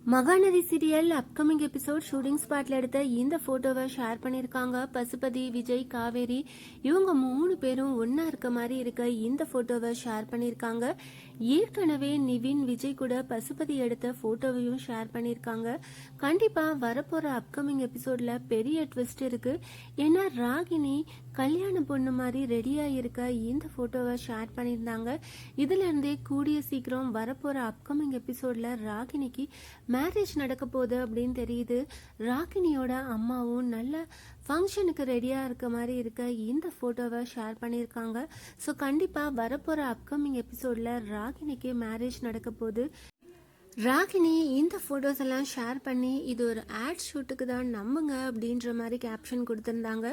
Mahanadi serial upcoming episode shooting ஸ்பாட்ல எடுத்த இந்த போட்டோவை ஷேர் பண்ணியிருக்காங்க பசுபதி, விஜய், காவேரி. இவங்க 3 பேரும் ஒன்னா இருக்க மாதிரி இருக்க இந்த போட்டோவை ஷேர் பண்ணியிருக்காங்க. ஏற்கனவே நிவின், விஜய் கூட பசுபதி எடுத்த போட்டோவையும் ஷேர் பண்ணியிருக்காங்க. கண்டிப்பா வரப்போற அப்கமிங் எபிசோட்ல பெரிய ட்விஸ்ட் இருக்கு. ஏன்னா ராகினி கல்யாண பொண்ணு மாதிரி ரெடியா இருக்க இந்த போட்டோவை ஷேர் பண்ணியிருந்தாங்க. இதுல இருந்தே கூடிய சீக்கிரம் வரப்போற அப்கமிங் எபிசோட்ல ராகினிக்கு மேரேஜ் நடக்க போகுது அப்படின்னு தெரியுது. ராகினியோட அம்மாவும் நல்ல ஃபங்க்ஷனுக்கு ரெடியாக இருக்க மாதிரி இருக்க இந்த ஃபோட்டோவை ஷேர் பண்ணியிருக்காங்க. ஸோ கண்டிப்பாக வரப்போகிற அப்கமிங் எபிசோடில் ராகினிக்கு மேரேஜ் நடக்க போகுது. ராகினி இந்த ஃபோட்டோஸ் எல்லாம் ஷேர் பண்ணி இது ஒரு ஆட் ஷூட்டுக்கு தான் நம்புங்க அப்படின்ற மாதிரி கேப்ஷன் கொடுத்துருந்தாங்க.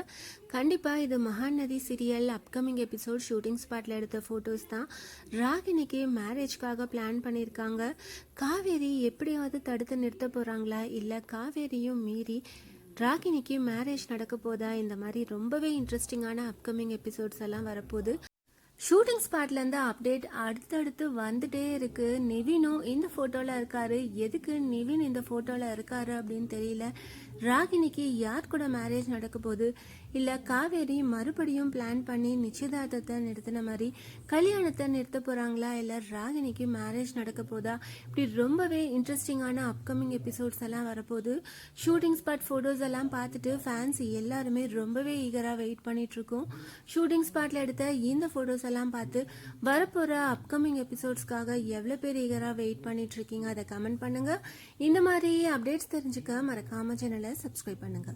கண்டிப்பாக இது Mahanadi serial upcoming episode shooting ஸ்பாட்டில் எடுத்த ஃபோட்டோஸ் தான். ராகினிக்கு மேரேஜ்க்காக பிளான் பண்ணியிருக்காங்க. காவேரி எப்படியாவது தடுத்து நிறுத்த போகிறாங்களா, இல்லை காவேரியும் மீறி ராகினிக்கு மேரேஜ் நடக்க போதா, இந்த மாதிரி ரொம்பவே இன்ட்ரெஸ்டிங்கான அப்கமிங் எபிசோட்ஸ் எல்லாம் வரப்போகுது. ஷூட்டிங் ஸ்பாட்லேருந்து அப்டேட் அடுத்தடுத்து வந்துட்டே இருக்கு. நிவினும் இந்த ஃபோட்டோவில் இருக்காரு. எதுக்கு நிவின் இந்த ஃபோட்டோவில் இருக்காரு அப்படின்னு தெரியல. ராகினிக்கு யார் கூட மேரேஜ் நடக்க போகுது, இல்லை காவேரி மறுபடியும் பிளான் பண்ணி நிச்சயதார்த்தத்தை நிறுத்தின மாதிரி கல்யாணத்தை நிறுத்த போகிறாங்களா, இல்லை ராகினிக்கு மேரேஜ் நடக்க போதா, இப்படி ரொம்பவே இன்ட்ரெஸ்டிங்கான அப்கமிங் எபிசோட்ஸ் எல்லாம் வரப்போகுது. ஷூட்டிங் ஸ்பாட் ஃபோட்டோஸ் எல்லாம் பார்த்துட்டு ஃபேன்ஸ் எல்லாருமே ரொம்பவே ஈகராக வெயிட் பண்ணிட்டு இருக்கோம். ஷூட்டிங் ஸ்பாட்டில் எடுத்த இந்த ஃபோட்டோஸ் எல்லாம் பார்த்து வரப்போகிற அப்கமிங் எபிசோட்ஸ்க்காக எவ்வளோ பேர் ஈகராக வெயிட் பண்ணிட்டு இருக்கீங்க, அதை கமெண்ட் பண்ணுங்க. இந்த மாதிரி அப்டேட்ஸ் தெரிஞ்சுக்க மறக்காம சேனலை சப்ஸ்கிரைப் பண்ணுங்க.